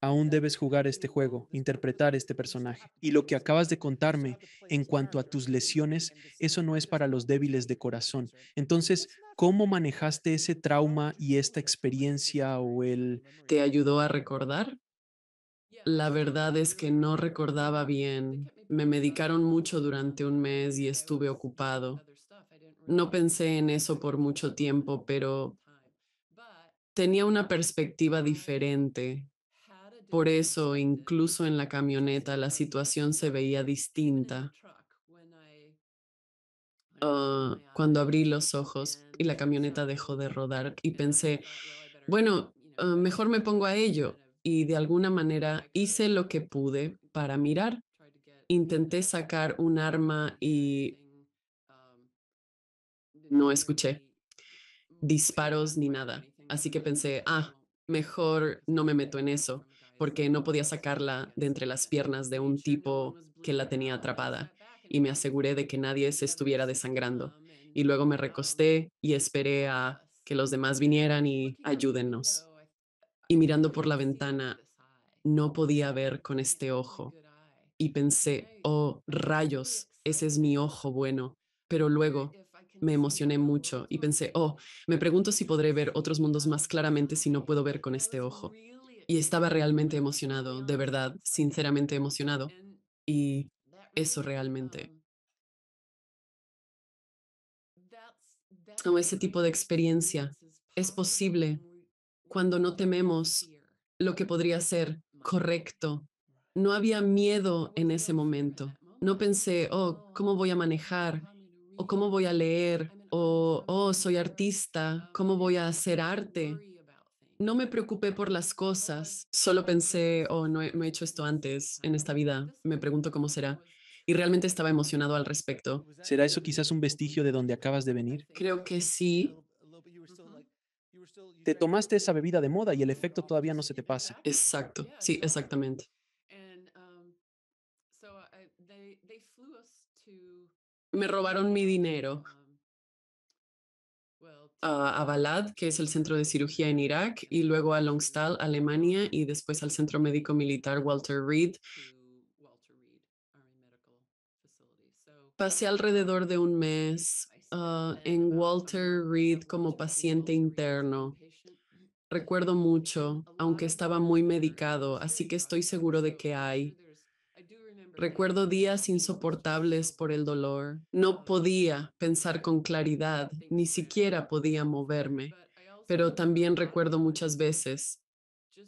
Aún debes jugar este juego, interpretar este personaje. Y lo que acabas de contarme en cuanto a tus lesiones, eso no es para los débiles de corazón. Entonces, ¿cómo manejaste ese trauma y esta experiencia o el... ¿Te ayudó a recordar? La verdad es que no recordaba bien. Me medicaron mucho durante un mes y estuve ocupado. No pensé en eso por mucho tiempo, pero tenía una perspectiva diferente. Por eso, incluso en la camioneta, la situación se veía distinta. Cuando abrí los ojos y la camioneta dejó de rodar y pensé, bueno, mejor me pongo a ello. Y de alguna manera hice lo que pude para mirar. Intenté sacar un arma y no escuché disparos ni nada. Así que pensé, mejor no me meto en eso, porque no podía sacarla de entre las piernas de un tipo que la tenía atrapada. Y me aseguré de que nadie se estuviera desangrando. Y luego me recosté y esperé a que los demás vinieran y ayúdennos. Y mirando por la ventana, no podía ver con este ojo. Y pensé, oh, rayos, ese es mi ojo bueno. Pero luego me emocioné mucho y pensé, oh, me pregunto si podré ver otros mundos más claramente si no puedo ver con este ojo. Y estaba realmente emocionado, de verdad, sinceramente emocionado. Y eso realmente, o ese tipo de experiencia, es posible cuando no tememos lo que podría ser correcto. No había miedo en ese momento. No pensé, oh, ¿cómo voy a manejar? ¿O cómo voy a leer? O, oh, soy artista, ¿cómo voy a hacer arte? No me preocupé por las cosas, solo pensé, oh, no he hecho esto antes en esta vida, me pregunto cómo será. Y realmente estaba emocionado al respecto. ¿Será eso quizás un vestigio de donde acabas de venir? Creo que sí, Te tomaste esa bebida de moda y el efecto todavía no se te pasa. exacto, sí, exactamente. Me robaron mi dinero a Balad, que es el centro de cirugía en Irak, y luego a Longstahl, Alemania, y después al Centro Médico Militar Walter Reed. Pasé alrededor de un mes en Walter Reed como paciente interno. Recuerdo mucho, aunque estaba muy medicado, así que estoy seguro de que hay. Recuerdo días insoportables por el dolor. No podía pensar con claridad, ni siquiera podía moverme. Pero también recuerdo muchas veces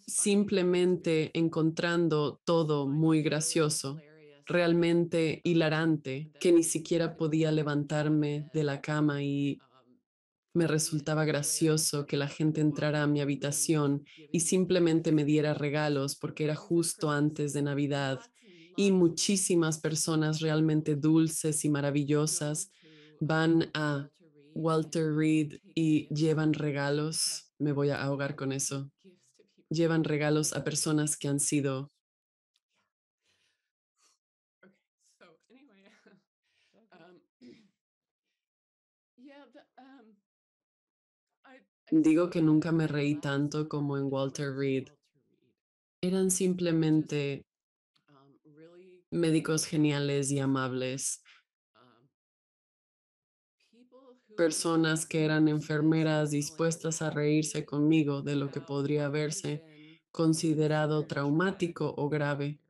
simplemente encontrando todo muy gracioso, realmente hilarante, que ni siquiera podía levantarme de la cama y me resultaba gracioso que la gente entrara a mi habitación y simplemente me diera regalos porque era justo antes de Navidad y muchísimas personas realmente dulces y maravillosas van a Walter Reed y llevan regalos. Me voy a ahogar con eso. Llevan regalos a personas que han sido. Digo que nunca me reí tanto como en Walter Reed. Eran simplemente médicos geniales y amables, personas que eran enfermeras dispuestas a reírse conmigo de lo que podría haberse considerado traumático o grave.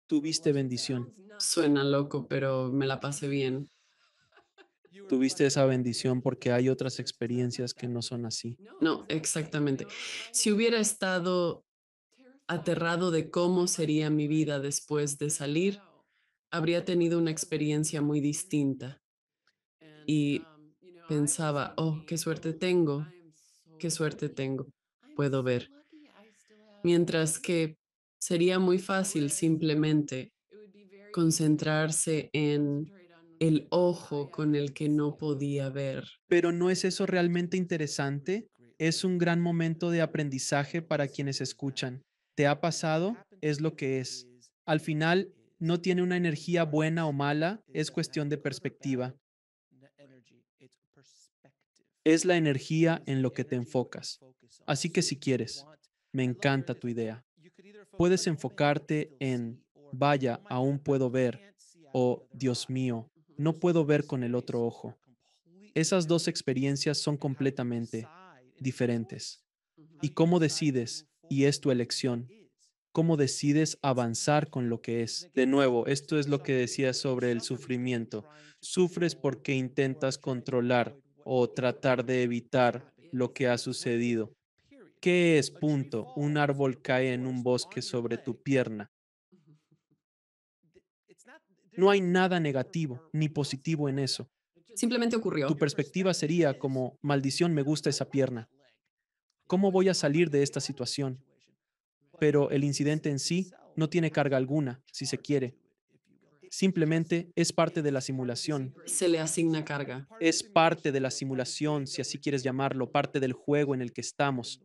Tuviste bendición. Suena loco, pero me la pasé bien. Tuviste esa bendición porque hay otras experiencias que no son así. No, exactamente. Si hubiera estado aterrado de cómo sería mi vida después de salir, habría tenido una experiencia muy distinta y pensaba, oh, qué suerte tengo, puedo ver. Mientras que sería muy fácil simplemente concentrarse en el ojo con el que no podía ver. Pero ¿no es eso realmente interesante? Es un gran momento de aprendizaje para quienes escuchan. ¿Te ha pasado? Es lo que es. Al final, no tiene una energía buena o mala, es cuestión de perspectiva. Es la energía en lo que te enfocas. Así que si quieres, me encanta tu idea. Puedes enfocarte en, vaya, aún puedo ver, o Dios mío, no puedo ver con el otro ojo. Esas dos experiencias son completamente diferentes. ¿Y cómo decides y es tu elección. ¿Cómo decides avanzar con lo que es? De nuevo, esto es lo que decía sobre el sufrimiento. Sufres porque intentas controlar o tratar de evitar lo que ha sucedido. ¿Qué es punto? Un árbol cae en un bosque sobre tu pierna. No hay nada negativo ni positivo en eso. Simplemente Tu ocurrió. perspectiva sería como, maldición, me gusta esa pierna. ¿Cómo voy a salir de esta situación? Pero el incidente en sí no tiene carga alguna, si se quiere. Simplemente es parte de la simulación. Se le asigna carga. Es parte de la simulación, si así quieres llamarlo, parte del juego en el que estamos.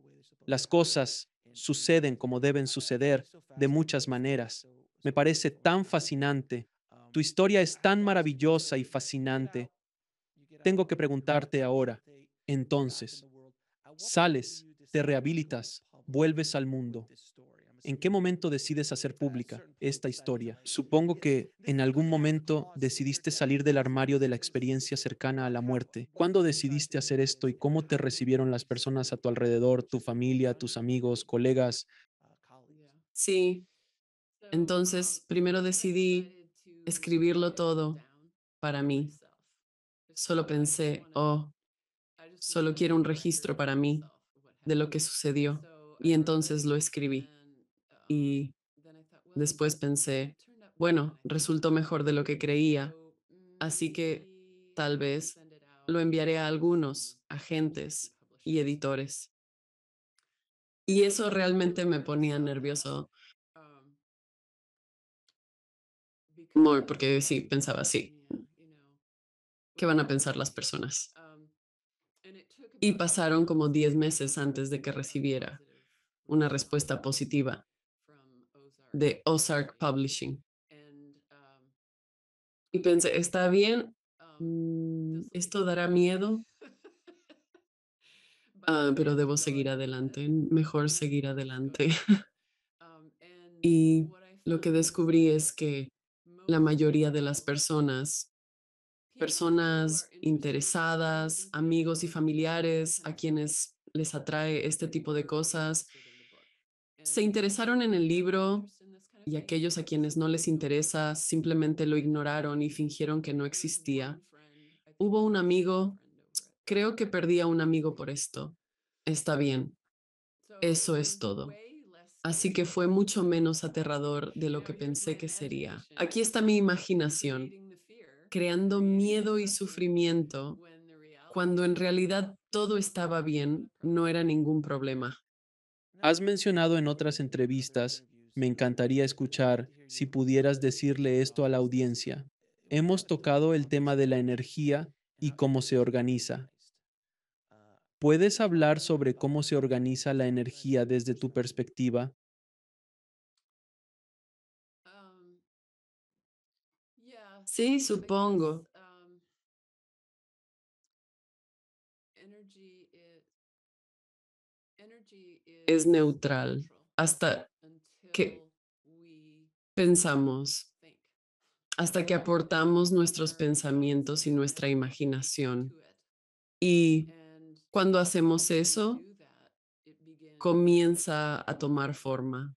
Las cosas suceden como deben suceder, de muchas maneras. Me parece tan fascinante. Tu historia es tan maravillosa y fascinante. Tengo que preguntarte ahora, entonces, sales, te rehabilitas, vuelves al mundo. ¿En qué momento decides hacer pública esta historia? Supongo que en algún momento decidiste salir del armario de la experiencia cercana a la muerte. ¿Cuándo decidiste hacer esto y cómo te recibieron las personas a tu alrededor, tu familia, tus amigos, colegas? Sí, entonces primero decidí escribirlo todo para mí. Solo pensé, oh, solo quiero un registro para mí de lo que sucedió. Y entonces lo escribí. Y después pensé, bueno, resultó mejor de lo que creía, así que tal vez lo enviaré a algunos agentes y editores. Y eso realmente me ponía nervioso, porque sí, pensaba así, ¿qué van a pensar las personas? Y pasaron como 10 meses antes de que recibiera una respuesta positiva de Ozark Publishing. Y pensé, está bien, esto dará miedo, pero debo seguir adelante, mejor seguir adelante. Y lo que descubrí es que la mayoría de las personas interesadas, amigos y familiares a quienes les atrae este tipo de cosas, se interesaron en el libro y aquellos a quienes no les interesa simplemente lo ignoraron y fingieron que no existía. Hubo un amigo, creo que perdí a un amigo por esto. Está bien, eso es todo. Así que fue mucho menos aterrador de lo que pensé que sería. Aquí está mi imaginación, creando miedo y sufrimiento cuando en realidad todo estaba bien, no era ningún problema. Has mencionado en otras entrevistas, me encantaría escuchar si pudieras decirle esto a la audiencia. Hemos tocado el tema de la energía y cómo se organiza. ¿Puedes hablar sobre cómo se organiza la energía desde tu perspectiva? Sí, supongo. Es neutral hasta que pensamos, hasta que aportamos nuestros pensamientos y nuestra imaginación. Y cuando hacemos eso, comienza a tomar forma.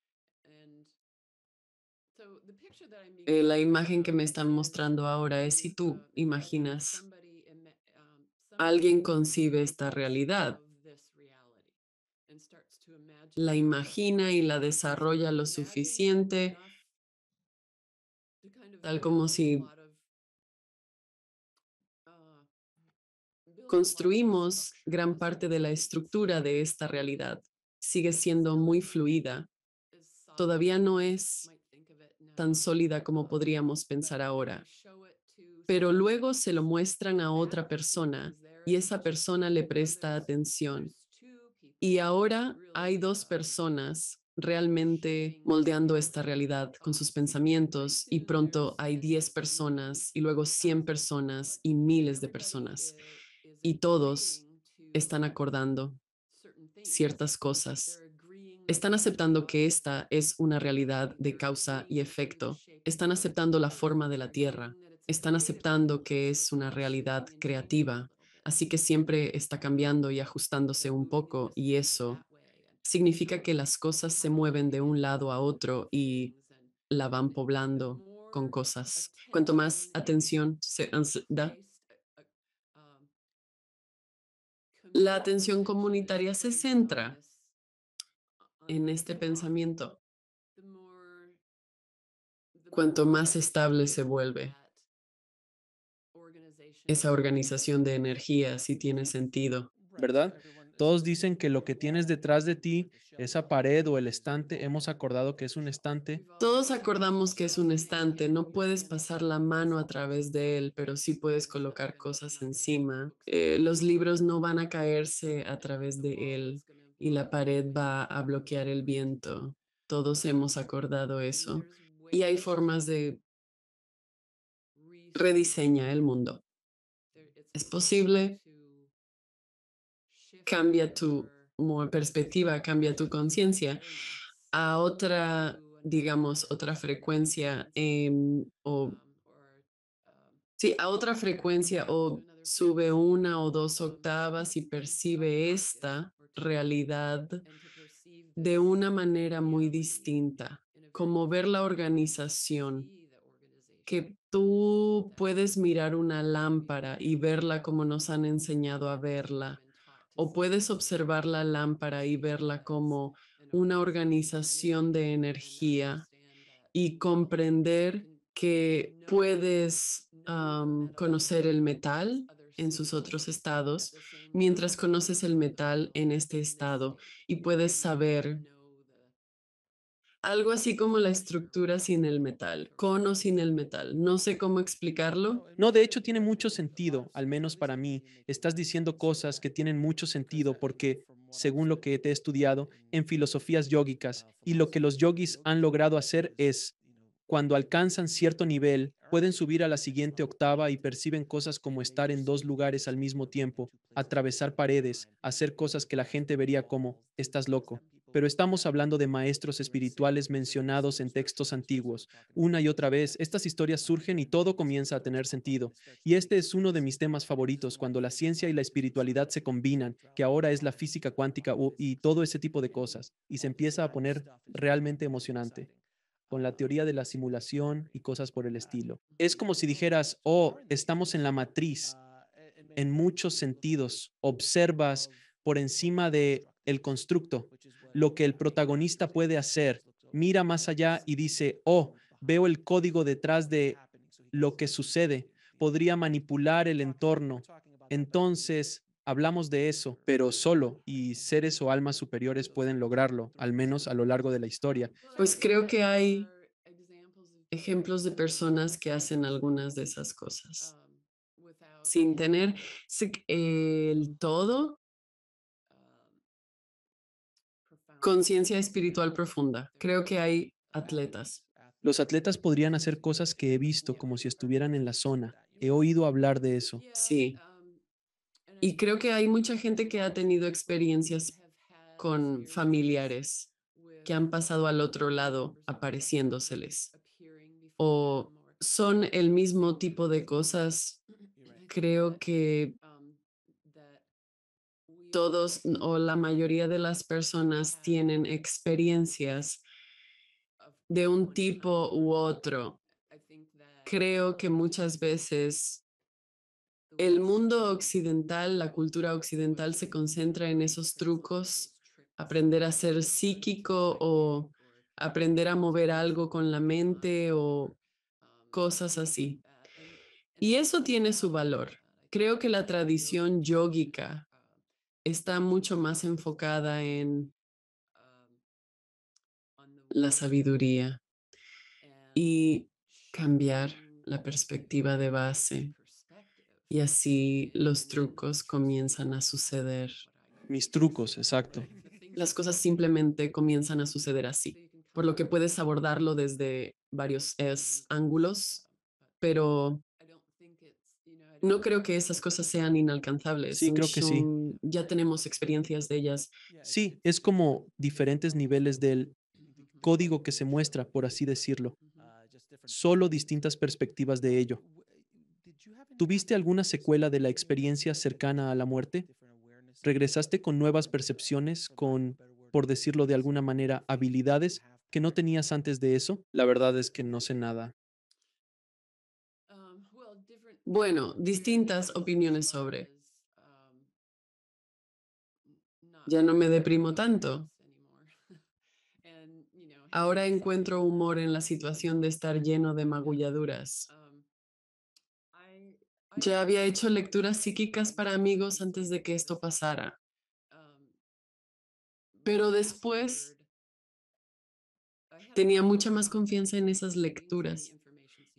La imagen que me están mostrando ahora es si tú imaginas, alguien concibe esta realidad, la imagina y la desarrolla lo suficiente, tal como si construimos gran parte de la estructura de esta realidad. Sigue siendo muy fluida. Todavía no es tan sólida como podríamos pensar ahora, pero luego se lo muestran a otra persona y esa persona le presta atención. Y ahora hay dos personas realmente moldeando esta realidad con sus pensamientos y pronto hay 10 personas y luego 100 personas y miles de personas y todos están acordando ciertas cosas. Están aceptando que esta es una realidad de causa y efecto. Están aceptando la forma de la Tierra. Están aceptando que es una realidad creativa. Así que siempre está cambiando y ajustándose un poco y eso significa que las cosas se mueven de un lado a otro y la van poblando con cosas. Cuanto más atención se da, la atención comunitaria se centra en este pensamiento. Cuanto más estable se vuelve esa organización de energía, si tiene sentido. ¿verdad? Todos dicen que lo que tienes detrás de ti, esa pared o el estante, hemos acordado que es un estante. Todos acordamos que es un estante, no puedes pasar la mano a través de él, pero sí puedes colocar cosas encima. Los libros no van a caerse a través de él y la pared va a bloquear el viento. Todos hemos acordado eso. Y hay formas de rediseñar el mundo. Es posible, cambia tu perspectiva, cambia tu conciencia a otra, digamos, otra frecuencia o sí, a otra frecuencia o sube una o dos octavas y percibe esta realidad de una manera muy distinta, como ver la organización, que tú puedes mirar una lámpara y verla como nos han enseñado a verla, o puedes observar la lámpara y verla como una organización de energía y comprender que puedes conocer el metal en sus otros estados mientras conoces el metal en este estado y puedes saber algo así como la estructura sin el metal, con o sin el metal. No sé cómo explicarlo. No, de hecho tiene mucho sentido, al menos para mí. Estás diciendo cosas que tienen mucho sentido porque, según lo que te he estudiado, en filosofías yógicas, y lo que los yogis han logrado hacer es, cuando alcanzan cierto nivel, pueden subir a la siguiente octava y perciben cosas como estar en dos lugares al mismo tiempo, atravesar paredes, hacer cosas que la gente vería como, estás loco. Pero estamos hablando de maestros espirituales mencionados en textos antiguos. Una y otra vez, estas historias surgen y todo comienza a tener sentido. Y este es uno de mis temas favoritos, cuando la ciencia y la espiritualidad se combinan, que ahora es la física cuántica y todo ese tipo de cosas, y se empieza a poner realmente emocionante, con la teoría de la simulación y cosas por el estilo. Es como si dijeras, oh, estamos en la matriz, en muchos sentidos, observas por encima de el constructo, lo que el protagonista puede hacer, mira más allá y dice, oh, veo el código detrás de lo que sucede, podría manipular el entorno. Entonces, hablamos de eso, pero solo y seres o almas superiores pueden lograrlo, al menos a lo largo de la historia. Pues creo que hay ejemplos de personas que hacen algunas de esas cosas sin tener el todo conciencia espiritual profunda. Creo que hay atletas. Los atletas podrían hacer cosas que he visto como si estuvieran en la zona. He oído hablar de eso. Sí. Y creo que hay mucha gente que ha tenido experiencias con familiares que han pasado al otro lado apareciéndoseles o son el mismo tipo de cosas. Creo que todos o la mayoría de las personas tienen experiencias de un tipo u otro. Creo que muchas veces el mundo occidental, la cultura occidental se concentra en esos trucos, aprender a ser psíquico o aprender a mover algo con la mente o cosas así. Y eso tiene su valor. Creo que la tradición yógica está mucho más enfocada en la sabiduría y cambiar la perspectiva de base. Y así los trucos comienzan a suceder. Mis trucos, exacto. Las cosas simplemente comienzan a suceder así, por lo que puedes abordarlo desde varios ángulos, pero no creo que esas cosas sean inalcanzables. Sí, creo que sí. Ya tenemos experiencias de ellas. Sí, es como diferentes niveles del código que se muestra, por así decirlo. Solo distintas perspectivas de ello. ¿Tuviste alguna secuela de la experiencia cercana a la muerte? ¿Regresaste con nuevas percepciones, con por decirlo de alguna manera, habilidades que no tenías antes de eso? La verdad es que no sé nada. Bueno, distintas opiniones sobre. Ya no me deprimo tanto. Ahora encuentro humor en la situación de estar lleno de magulladuras. Ya había hecho lecturas psíquicas para amigos antes de que esto pasara, pero después tenía mucha más confianza en esas lecturas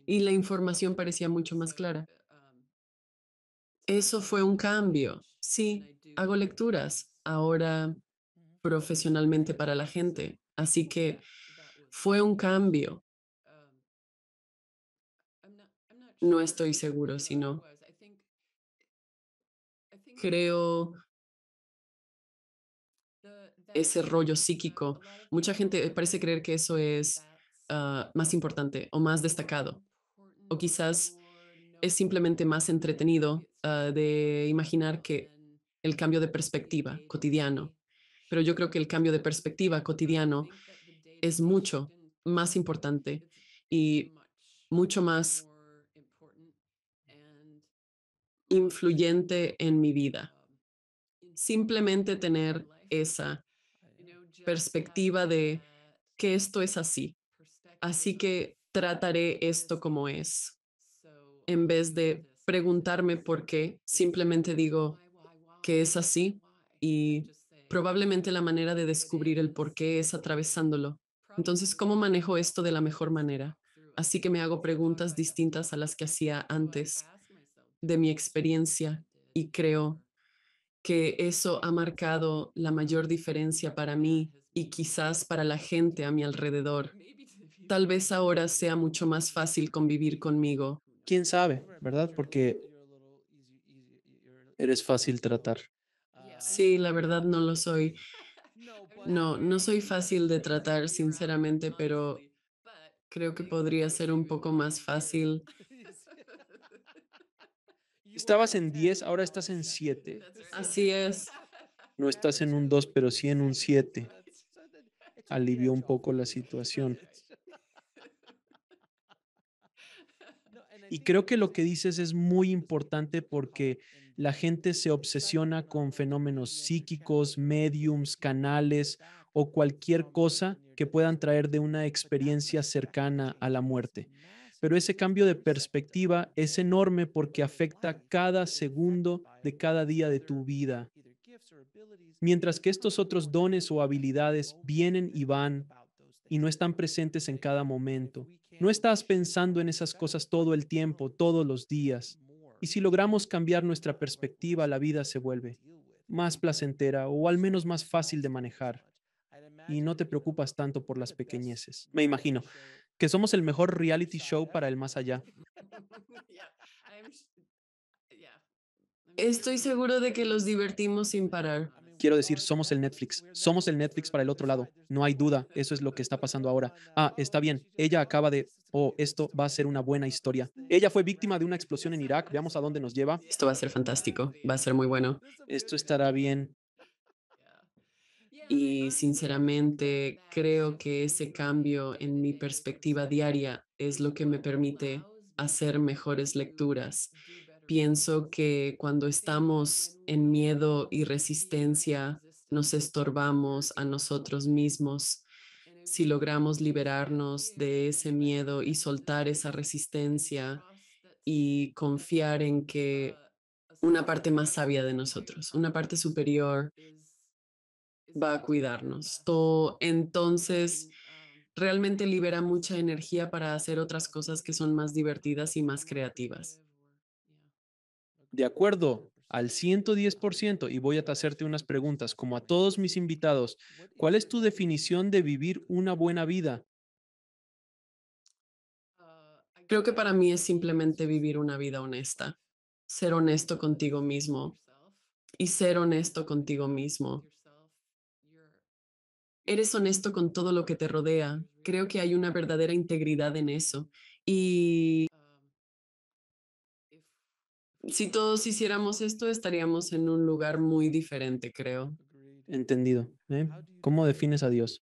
y la información parecía mucho más clara. Eso fue un cambio. Sí, hago lecturas ahora profesionalmente para la gente, así que fue un cambio. No estoy seguro, sino creo ese rollo psíquico. Mucha gente parece creer que eso es más importante o más destacado, o quizás es simplemente más entretenido de imaginar que el cambio de perspectiva cotidiano. Pero yo creo que el cambio de perspectiva cotidiano es mucho más importante y mucho más influyente en mi vida. Simplemente tener esa perspectiva de que esto es así. Así que trataré esto como es. En vez de preguntarme por qué, simplemente digo que es así y probablemente la manera de descubrir el por qué es atravesándolo. Entonces, ¿cómo manejo esto de la mejor manera? Así que me hago preguntas distintas a las que hacía antes de mi experiencia y creo que eso ha marcado la mayor diferencia para mí y quizás para la gente a mi alrededor. Tal vez ahora sea mucho más fácil convivir conmigo. ¿Quién sabe, verdad? Porque eres fácil tratar. Sí, la verdad no lo soy. No, no soy fácil de tratar, sinceramente, pero creo que podría ser un poco más fácil. Estabas en 10, ahora estás en 7. Así es. No estás en un 2, pero sí en un 7. Alivió un poco la situación. Y creo que lo que dices es muy importante porque la gente se obsesiona con fenómenos psíquicos, mediums, canales o cualquier cosa que puedan traer de una experiencia cercana a la muerte. Pero ese cambio de perspectiva es enorme porque afecta cada segundo de cada día de tu vida. Mientras que estos otros dones o habilidades vienen y van y no están presentes en cada momento. No estás pensando en esas cosas todo el tiempo, todos los días. Y si logramos cambiar nuestra perspectiva, la vida se vuelve más placentera o al menos más fácil de manejar. Y no te preocupas tanto por las pequeñeces. Me imagino que somos el mejor reality show para el más allá. Estoy seguro de que los divertimos sin parar. Quiero decir, somos el Netflix. Somos el Netflix para el otro lado. No hay duda. Eso es lo que está pasando ahora. Ah, está bien. Ella acaba de... Oh, esto va a ser una buena historia. Ella fue víctima de una explosión en Irak. Veamos a dónde nos lleva. Esto va a ser fantástico, va a ser muy bueno. Esto estará bien. Y sinceramente creo que ese cambio en mi perspectiva diaria es lo que me permite hacer mejores lecturas. Pienso que cuando estamos en miedo y resistencia, nos estorbamos a nosotros mismos. Si logramos liberarnos de ese miedo y soltar esa resistencia y confiar en que una parte más sabia de nosotros, una parte superior, va a cuidarnos. Entonces, realmente libera mucha energía para hacer otras cosas que son más divertidas y más creativas. De acuerdo al 110%, y voy a hacerte unas preguntas, como a todos mis invitados. ¿Cuál es tu definición de vivir una buena vida? Creo que para mí es simplemente vivir una vida honesta, ser honesto contigo mismo y ser honesto contigo mismo. Eres honesto con todo lo que te rodea. Creo que hay una verdadera integridad en eso. Y si todos hiciéramos esto, estaríamos en un lugar muy diferente, creo. Entendido. ¿Cómo defines a Dios?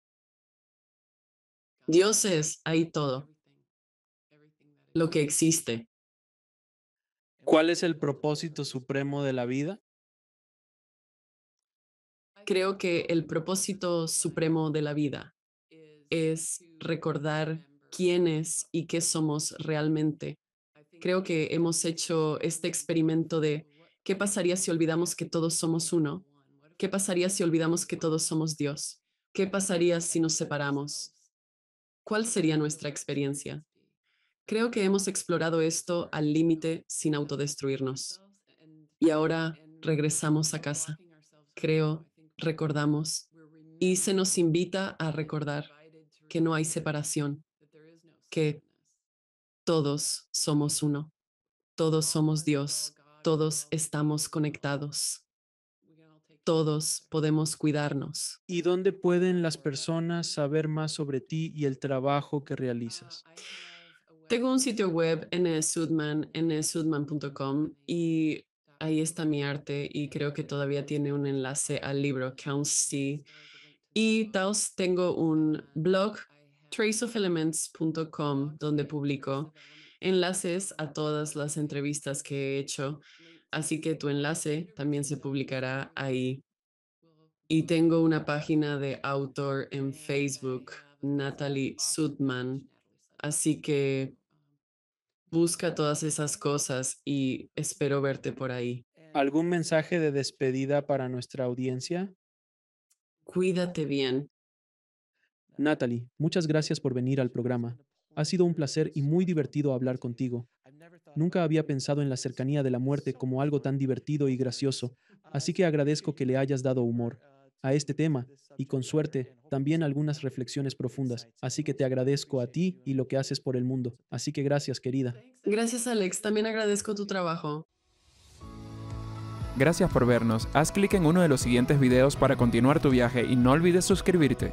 Dios es ahí todo, lo que existe. ¿Cuál es el propósito supremo de la vida? Creo que el propósito supremo de la vida es recordar quiénes y qué somos realmente. Creo que hemos hecho este experimento de qué pasaría si olvidamos que todos somos uno, qué pasaría si olvidamos que todos somos Dios, qué pasaría si nos separamos, cuál sería nuestra experiencia. Creo que hemos explorado esto al límite sin autodestruirnos. Y ahora regresamos a casa. Creo, recordamos, y se nos invita a recordar que no hay separación, que todos somos uno, todos somos Dios, todos estamos conectados, todos podemos cuidarnos. ¿Y dónde pueden las personas saber más sobre ti y el trabajo que realizas? Tengo un sitio web, nsudman, nsudman.com, y ahí está mi arte y creo que todavía tiene un enlace al libro Counsey. Y tal, tengo un blog, traceofelements.com, donde publico enlaces a todas las entrevistas que he hecho. Así que tu enlace también se publicará ahí. Y tengo una página de autor en Facebook, Natalie Sudman. Así que busca todas esas cosas y espero verte por ahí. ¿Algún mensaje de despedida para nuestra audiencia? Cuídate bien. Natalie, muchas gracias por venir al programa. Ha sido un placer y muy divertido hablar contigo. Nunca había pensado en la cercanía de la muerte como algo tan divertido y gracioso, así que agradezco que le hayas dado humor a este tema y, con suerte, también algunas reflexiones profundas. Así que te agradezco a ti y lo que haces por el mundo. Así que gracias, querida. Gracias, Alex. También agradezco tu trabajo. Gracias por vernos. Haz clic en uno de los siguientes videos para continuar tu viaje y no olvides suscribirte.